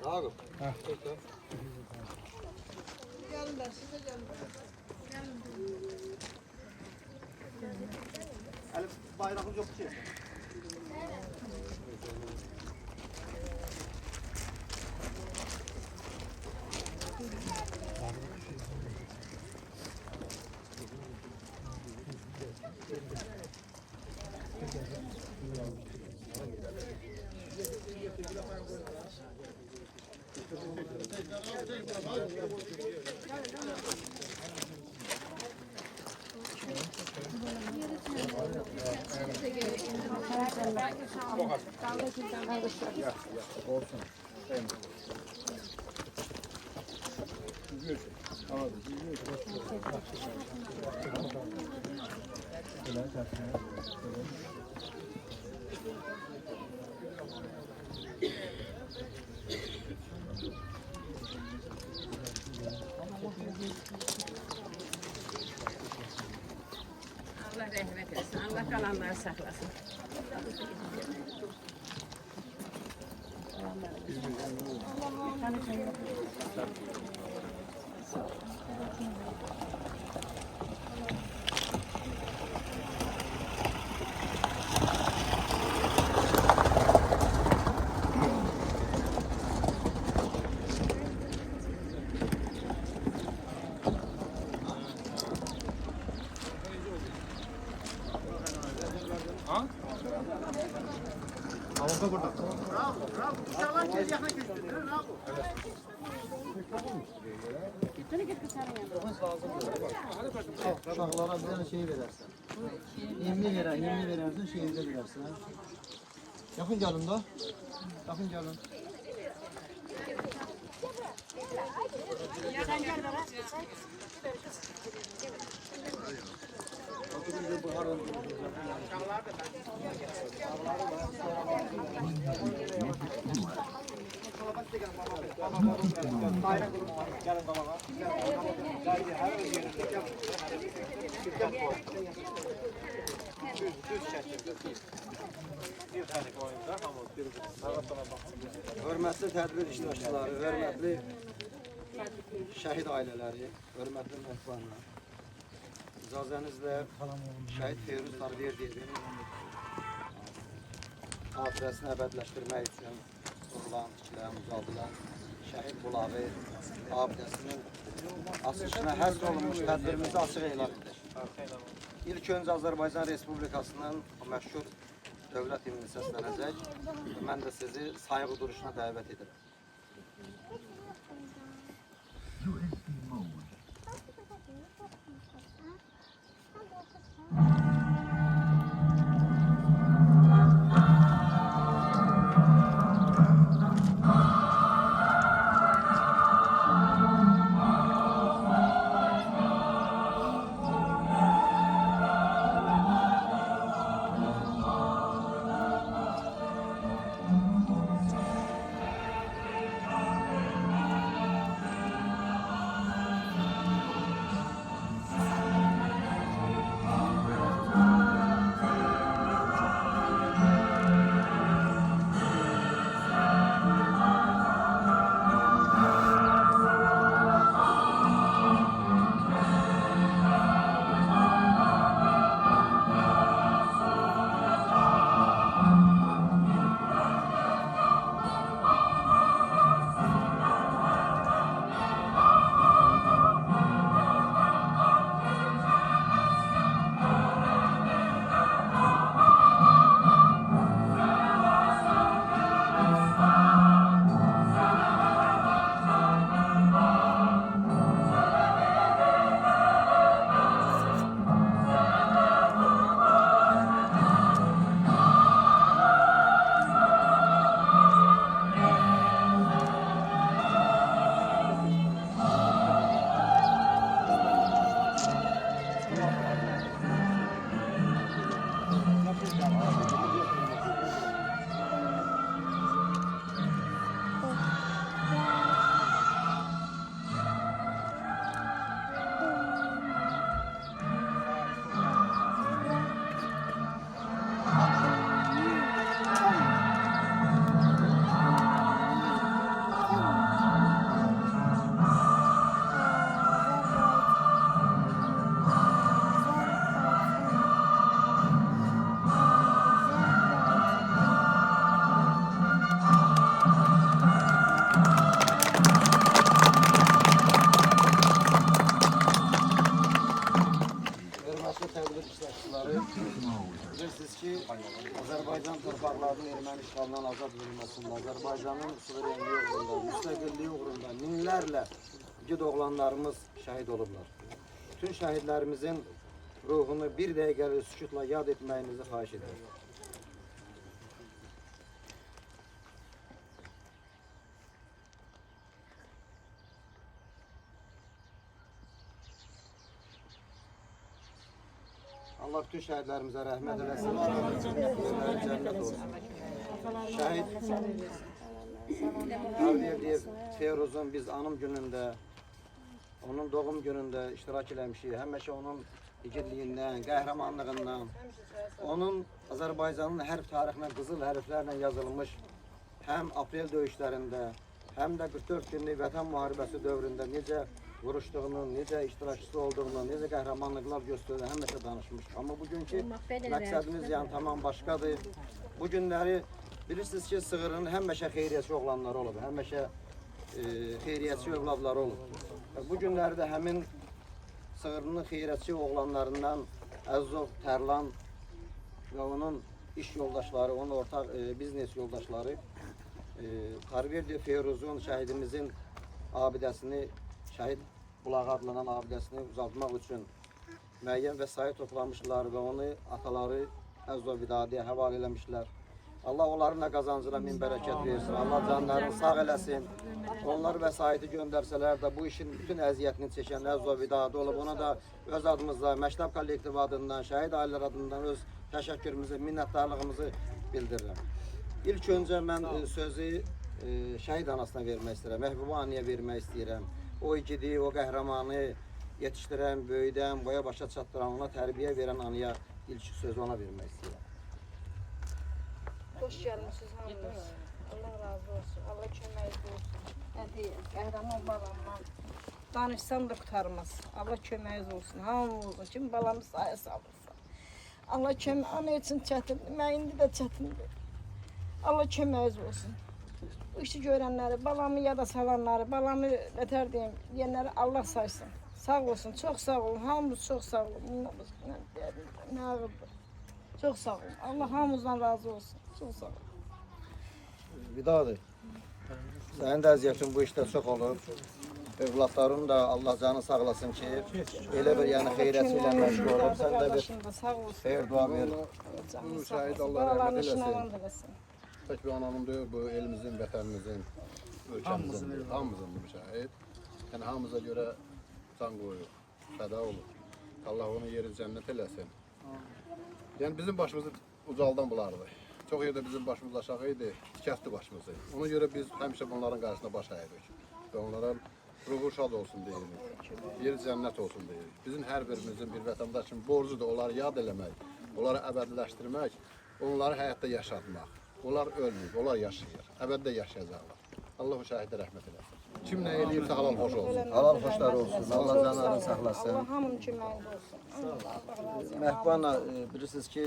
Abi. Gelin de size gelin. Ali bayrağımız yok ki. Allah rahmet etsin. Allah kalanları saklasın. Havada burada. Uşaqlara bir dənə şey verərsən. Yemli verərsən, şeyində verərsən. Yaxın gəlin də. Yaxın gəlin. Gelin baba. Hörmətli tədbir iştirakçıları, hörmətli şəhid ailələri, hörmətli məhbuslar. İcazənizlə şəhid Feyruz Sarverdiyevin xatirəsini əbədləşdirmək üçün qurulan, tikilən, uzadılan şəhid bulağı abidəsinin açılışına həsr olunmuş tədbirimizi açıq elan edir. İlk öncə Azərbaycan Respublikasının məşhur dövlət himni səslənəcək. Mən də sizi sayğı duruşuna dəvət edirəm. bilirsiniz ki, Azərbaycan torpaqlarının erməni işğalından azad edilməsində, Azərbaycanın suverenliyi uğrunda, müstəqilliyi uğrunda minlərlə igid oğlanlarımız şəhid olublar. Bütün şəhidlərimizin ruhunu bir dəqiqəlik sükutla yad etməyinizi xahiş edirəm. Allah bütün şəhidlərimizə rəhmət eləsin. Yerləri cənnət olsun. Şəhid Qarverdiyev Feyruzun biz anım günündə, onun doğum günündə iştirak eləmişik. Həmişə onun igidliyindən, qəhrəmanlığından, onun Azərbaycanın hərb tarixinə qızıl hərflərlə yazılmış həm aprel döyüşlərində, həm də 44 günlük Vətən müharibəsi dövründə necə vuruşduğunu, necə iştirakçısı olduğunu, necə qəhrəmanlıqlar göstərdiyini həmişə danışmışıq. Amma bugünkü məqsədimiz yəni tamam başqadır. Bu günləri bilirsiniz ki, Sığırın həmişə xeyriyyətçi oğlanları olub, həmişə xeyriyyətçi övladları olub. Bu günləri də həmin Sığırının xeyriyyətçi oğlanlarından Əzov Tərlan və onun iş yoldaşları, onun ortaq biznes yoldaşları Qarverdiyev Feyruzun şəhidimizin abidəsini, şəhid bulağı adlanan abidəsini uzatmaq üçün müəyyən vəsait toplamışlar və onu ataları Əzov Vidadiyə həvalə eləmişlər. Allah onların da qazancına min bərəkət versin. Allah canlarını sağ eləsin. Onlar vəsaiti göndərsələr də bu işin bütün əziyyətini çəkən Əzov Vidadi olub. Ona da öz adımızda, Məktəb kollektivi adından, şəhid ailələr adından öz təşəkkürümüzü, minnətdarlığımızı bildirirəm. İlk öncə mən sözü şəhid anasına vermək istəyirəm, Məhbuba anaya vermək istəyirəm. O igidi, o qəhrəmanı yetişdirən, böyüdən, boya başa çatdıran, ona tərbiyə verən anaya ilk sözü ona vermək istəyirəm. Hoş gelmişsiniz hamınız. Allah razı olsun. Allah köməyiniz olsun. Hadi qəhrəman balamdan danışsam da qurtarmaz. Allah köməyiniz olsun. Hamımızın kim balamı sahaya salırsa. Allah kömək, ana üçün çətindir. Mən indi də çətindir. Allah köməyiniz olsun. Bu işi görənləri, balamı yada salanları, balamı nətər deyim, deyənləri Allah saysın. Sağ olsun, çox sağ olun. Hamımız çox sağ olun. Nə ağırdır. Çox sağ olun. Allah hamımızdan razı olsun. Çox sağ olun. Vidadi, sənin də əziyyətin bu işdə çox olub. Övladların da Allah canı sağlasın ki, elə bir yəni xeyrəti ilə məşğul olub. Sən də bir xeyir dua ver. Şəhid Allah rəhmət eləsin. Tək bir ananın deyil, bu elimizin, vətənimizin, ölkəmizin, hamımızın bu şəhid. Yəni hamımıza görə can qoyuq, fəda olur. Allah onun yeri cənnət eləsin. Yəni bizim başımızı ucaldan bulardı. Çox yerdə bizim başımız aşağı idi, kəsdi başımızı. Ona görə biz həmişə bunların qarşısında baş əyirik. Və onlara ruhu şad olsun deyirik. Yeri cənnət olsun deyirik. Bizim hər birimizin bir vətəndaş kimi borcudur onları yad eləmək, onları əbədiləşdirmək, onları həyatda yaşatmaq. Onlar ölməyib, onlar yaşayır. Əbəddə yaşayacaqlar. Allah o şəhidə rəhmət eləsin. Kim nə eləyirsə halal xoş olsun. Halal xoşlar olsun. Allah canlarını saxlasın. Allah hamının köməyində olsun. Allah razı olsun. Məhbana, bilirsiniz ki,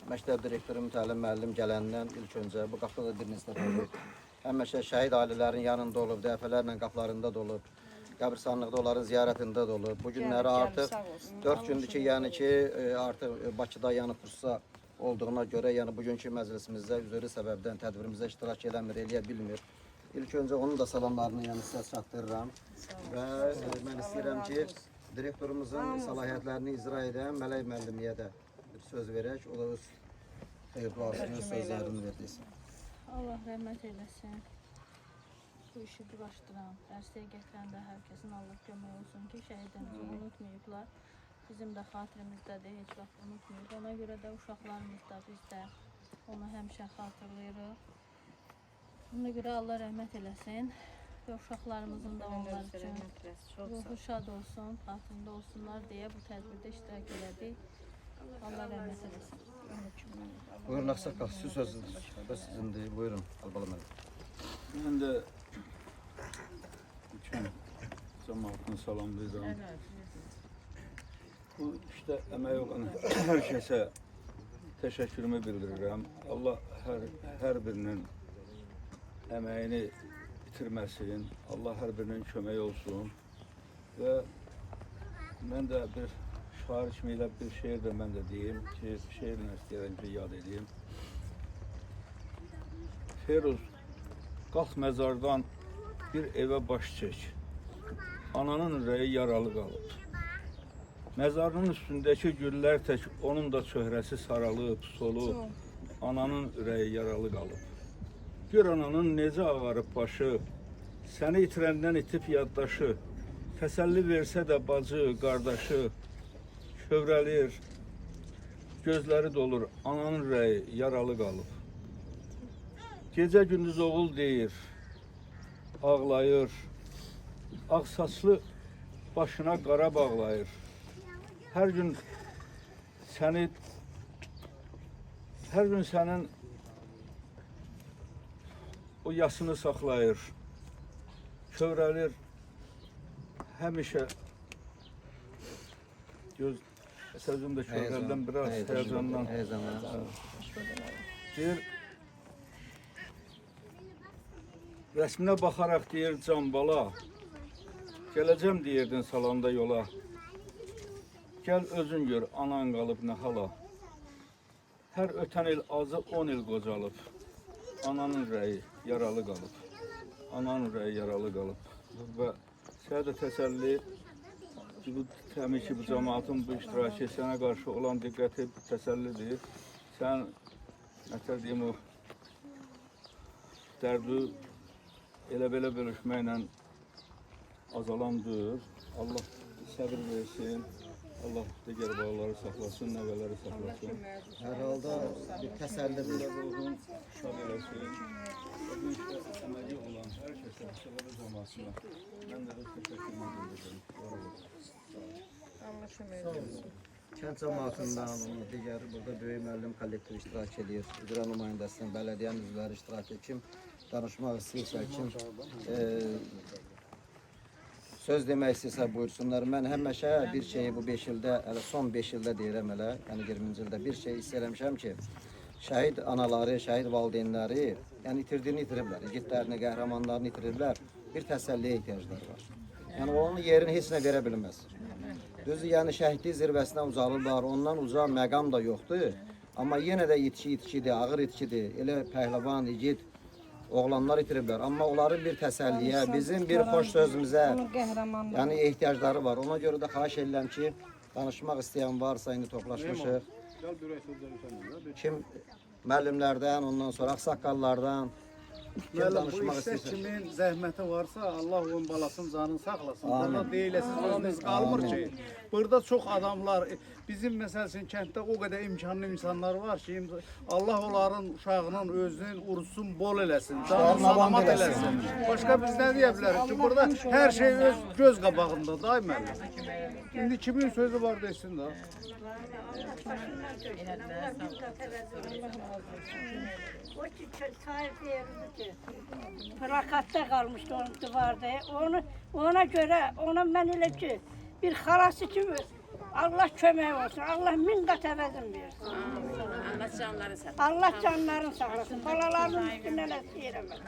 məktəb direktoru, mütəllim müəllim gələndən ilk öncə bu qapıda da bir nisbət olub. Həmişə şəhid ailələrin yanında olub, dəfələrlə qapılarında da olub. Qəbirstanlıqda onların ziyarətində də olub. Bu günləri artıq 4 gündür ki, yəni ki, artıq Bakıda yəni kursa olduğuna görə, yəni bugünkü məclisimizdə üzrü səbəbdən tədbirimizdə iştirak eləmir, eləyə bilmir. İlk öncə onun da salamlarını yəni sizə çatdırıram və mən istəyirəm ki, direktorumuzun səlahiyyətlərini icra edən Mələk müəllimiyə də bir söz verək, o da öz xeyir duasını, sözlərini verdiysin. Allah rəhmət eləsin. Bu işi quraşdıran, dəstək gətirən də hər kəsin Allah kömək olsun ki, şəhidlərimizi unutmayıblar. Bizim də xatirimіздədir, heç vaxt unutmayıb. Ona görə də uşaqlarımız da biz də onu həmişə xatırlayırıq. Ona görə Allah rəhmət eləsin və uşaqlarımızın da onlar üçün ruhu şad olsun, xatirində olsunlar deyə bu tədbirdə iştirak elədik. Allah rəhmət eləsin. Buyurun, Ağsaqqal, siz sizindir. Buyurun, Albalı müəllim. Mən də bütün cəmaatını salamlayıram. Bu işdə əmək olan hər kəsə təşəkkürümü bildirirəm. Allah hər birinin əməyini bitirməsin. Allah hər birinin kömək olsun. Və mən də bir şair kimi ilə bir şeir də mən də deyim ki, şeirlə istəyirəm ki, yad edeyim. Feruz, qalx məzardan bir evə baş çək. Ananın ürəyi yaralı qalıb. Məzarının üstündəki güllər tək onun da çöhrəsi saralıb, solub. Ananın ürəyi yaralı qalıb. Gör ananın necə ağarıb başı, səni itirəndən itib yaddaşı, təsəlli versə də bacı, qardaşı, kövrəlir, gözləri dolur, ananın ürəyi yaralı qalıb. Gecə gündüz oğul deyir, ağlayır, ağ saçlı başına qara bağlayır. Hər gün sənin o yasını saxlayır, kövrəlir, həmişə sözüm də kövrəldən biraz həyəcandan. Deyir, rəsminə baxaraq deyir can bala, gələcəm deyirdin salanda yola. Gəl özün gör, anan qalıb nə hala. Hər ötən il azı 10 il qocalıb. Ananın ürəyi yaralı qalıb. Ananın ürəyi yaralı qalıb. Və sənə də təsəlli, bu təbii ki, bu cəmaatın bu iştirakı sənə qarşı olan diqqəti təsəllidir. Sən, nətər deyim, o dərdi elə belə bölüşməklə azalandır. Allah səbir versin. Allah digər bağları saxlasın, nəvələri saxlasın. Hər halda bir təsəllidir. Ruhun şad eləsin. Bu işdə əməli olan hər kəsə, səbəbi cəmasına mən də öz təşəkkürümü bildirirəm. Allah kömək olsun. Kənd cəmaatından, digər burada böyük müəllim kollektivi iştirak edir. İcra nümayəndəsinin, bələdiyyənin üzvləri iştirak edir. Kim danışmaq istəyirsə, kim söz demək istəyirsə buyursunlar. Mən həmişə bir şeyi bu 5 ildə, son 5 ildə deyirəm elə, yəni 20-ci ildə bir şey hiss eləmişəm ki, şəhid anaları, şəhid valideynləri, yəni itirdiyini itiriblər, igidlərini, qəhrəmanlarını itiriblər, bir təsəlliyə ehtiyacları var. Yəni onun yerini heç nə verə bilməz. Düzdür, yəni şəhidlik zirvəsinə uzalıblar, ondan uca məqam da yoxdur. Amma yenə də itkidir, ağır itkidir, elə pəhləvan, igid, oğlanlar itiriblər. Amma onların bir təsəlliyə, bizim bir xoş sözümüzə yəni ehtiyacları var. Ona görə də xahiş edirəm ki, danışmaq istəyən varsa, indi toplaşmışıq. Kim müəllimlərdən, ondan sonra ağsaqqallardan, kim danışmaq istəyirsə. Kimin zəhməti varsa, Allah onun balasının canını saxlasın. Ona deyiləsiz sözümüz qalmır ki, burada çox adamlar, bizim məsəl üçün kənddə o qədər imkanlı insanlar var ki, Allah onların uşağının özünün urusun bol eləsin, canını salamat eləsin. Başqa biz nə deyə bilərik ki, burada hər şey öz göz qabağında, daim müəllim. İndi kimin sözü var desin də. O ki sahip yerimiz ki, plakatta kalmıştı onun duvarda. Ona göre, ben öyle ki, bir halası kimi Allah kömək olsun, Allah min qat əvəzin versin. Allah canları sağlasın. Allah canlarını sağlasın, balalarının üstündən əsir eləməsin.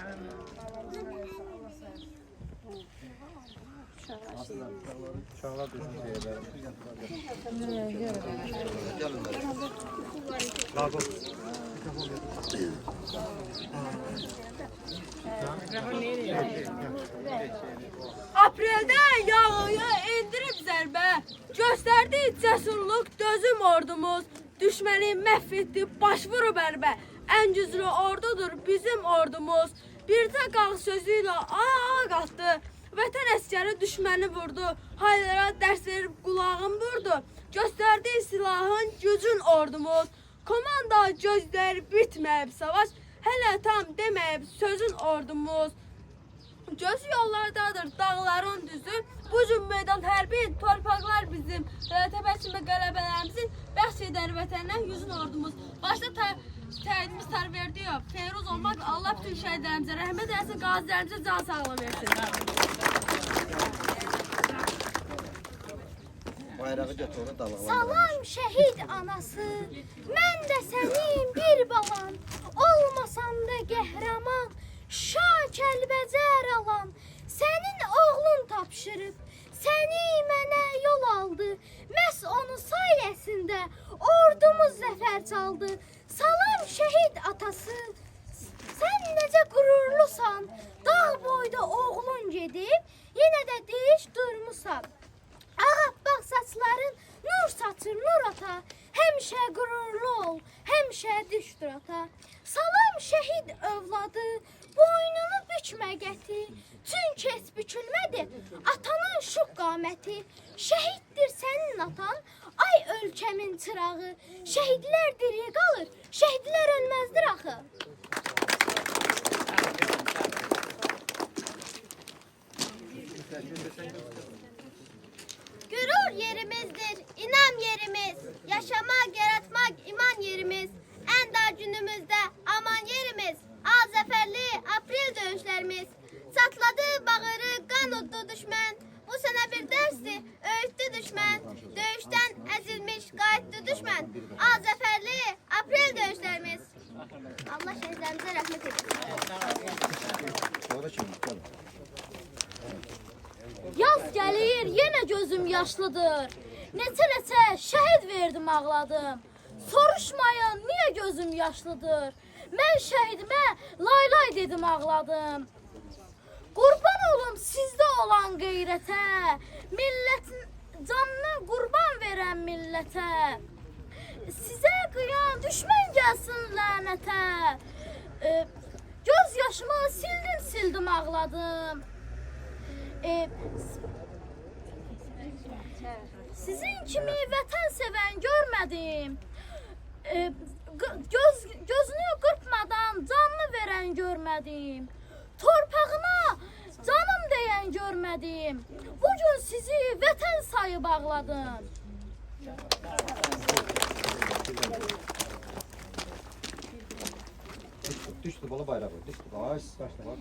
Apreldə yağıya endirib zərbə, göstərdi cəsurluq dözüm ordumuz, düşməni məhv etdi, baş vurub ərbə, ən güclü ordudur bizim ordumuz, bircə qalx sözü ilə ayağa qalxdı, vətən əskəri düşməni vurdu, haylara dərs verib qulağım vurdu, göstərdi silahın gücün ordumuz, komanda gözləri bitməyib savaş, hələ tam deməyib sözün ordumuz, göz yollardadır dağların düzü, bu cür meydan hərbin torpaqlar bizim, təbəssümə qələbələrimizin bəxş edər vətəndən yüzün ordumuz. Başda təyidimiz Tarverdiyev, Feyruz olmaq Allah bütün şəhidlərimizə rəhmət eləsin, qazilərimizə can sağlığı versin. Bayrağı götürür dalğalanır. Salam şəhid anası, mən də sənin bir balan, olmasan da qəhrəman, Şah Kəlbəcər alan, sənin oğlun tapşırıb, səni mənə yol aldı, Məhz onun sayəsində ordumuz zəfər çaldı. Salam şəhid atası. Sən necə qürurlusan. Dağ boyda oğlun gedib, yenə də deyiş durmusan. Ağappaq saçların nur saçır nur ata. Həmişə qürurlu ol, həmişə düşdür ata. Salam şəhid övladı, boynunu bükmə qəti. Çünki heç bükülmədi atanın şux qaməti. Şəhiddir sənin atan, ay ölkəmin çırağı. Şəhidlər diri qalır, şəhidlər ölməzdir axı. Gürur yerimizdir, inam yerimiz. Yaşamak, yaratmak iman yerimiz. En dar günümüzde aman yerimiz. Al zaferli april dövüşlerimiz. Çatladı bağırı, kan utdu düşman. Bu sene bir dersti, öğüttü düşman. Dövüşten ezilmiş, qayıtdı düşman. Al zaferli april dövüşlerimiz. Allah şehitlerimize rahmet eylesin. Yaz gəlir, yenə gözüm yaşlıdır. Neçə şəhid verdim, ağladım. Soruşmayın, niyə gözüm yaşlıdır? Mən şəhidimə laylay dedim, ağladım. Qurban olum sizdə olan qeyrətə. Millətin canını qurban verən millətə. Sizə qıyan düşmən gəlsin lənətə. Göz yaşımı sildim, ağladım. Sizin kimi vətən sevən görmədim. Gözünü qırpmadan canlı verən görmədim. Torpağına canım deyən görmədim. Bugün sizi vətən sayıb ağladım. Düştü bala bayrağı. Düştü. Ay,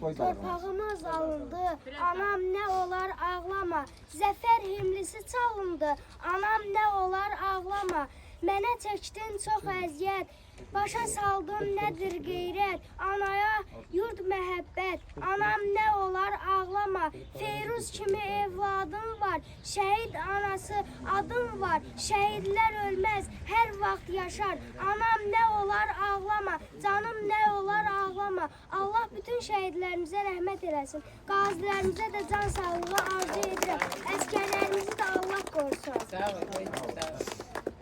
koy bayrağı. Torpağımız alındı, anam nə olar ağlama. Zəfər himlisi çalındı, anam nə olar ağlama. Mənə çəkdin çox əziyyət, başa saldın nədir qeyrət. Anaya yurd məhəbbət, anam nə olar ağlama. Feyruz kimi evladım var, şəhid anası adım var. Şəhidlər ölməz, hər vaxt yaşar. Anam nə olar ağlama, canım nə olar ağlama. Allah bütün şəhidlərimizə rəhmət eləsin. Qazilərimizə də can sağlığı arzu edirəm. Əskərlərimizi də Allah qorusun.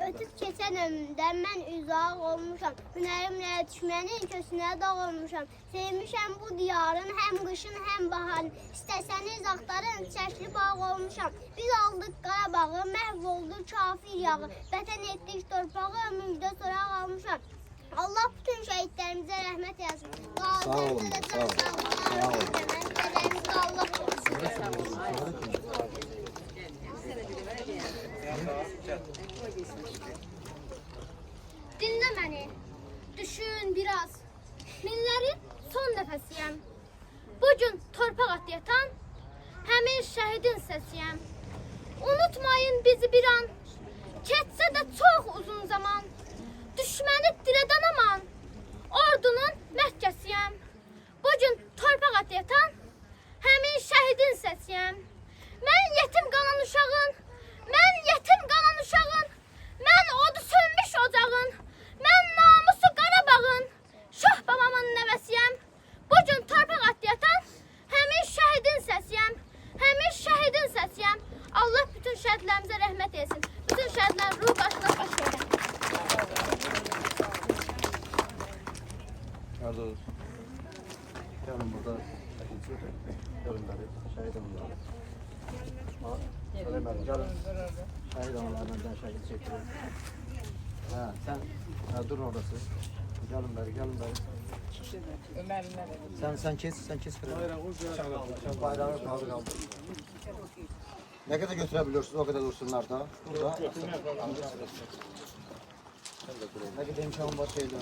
Ötüb keçən ömrümdən mən uzaq olmuşam. Hünərimlə düşmənin kösünə dağ olmuşam. Sevmişəm bu diyarın həm qışın həm baharın. İstəsəniz axtarın çəkli bağ olmuşam. Biz aldıq Qarabağı, məhv oldu kafir yağı. Vətən etdik torpağı, müjdə soraq almışam. Allah bütün şəhidlərimizə rəhmət eləsin. Qazilərimizə də can sağlığı arzu edirəm. Əskərlərimizi Allah qorusun. Dinle beni, düşün biraz. Minlerin son nefesiyem. Bugün torpaq at yatan, həmin şəhidin səsiyəm. Unutmayın bizi bir an, keçsə də çox uzun zaman. Düşməni dirədən aman, ordunun Məkkəsiyəm. Bugün torpaq at yatan, həmin şəhidin səsiyəm. Mən yetim qalan uşağın, mən yetim qalan uşağın, mən odu sönmüş ocağın, mən namusu Qarabağın, şah babamın nəvəsiyəm. Bugün torpaq at yatan, həmin şəhidin səsiyəm, həmin şəhidin səsiyəm. Allah bütün şəhidlərimizə rəhmət etsin. Bütün şəhidlərin ruh başına baş verin. Arzu, gelin burada gelin beri, şehit onları. Gelin beri, gelin. Şehit onları benden şehit çekiyor. Ha, sen dur oradası. Gelin beri, gelin beri. Sen kes bayrağı kaldır. Ne kadar götürebiliyorsunuz o kadar dursunlar da. Burada. Ne kadar imkanım var şeyde.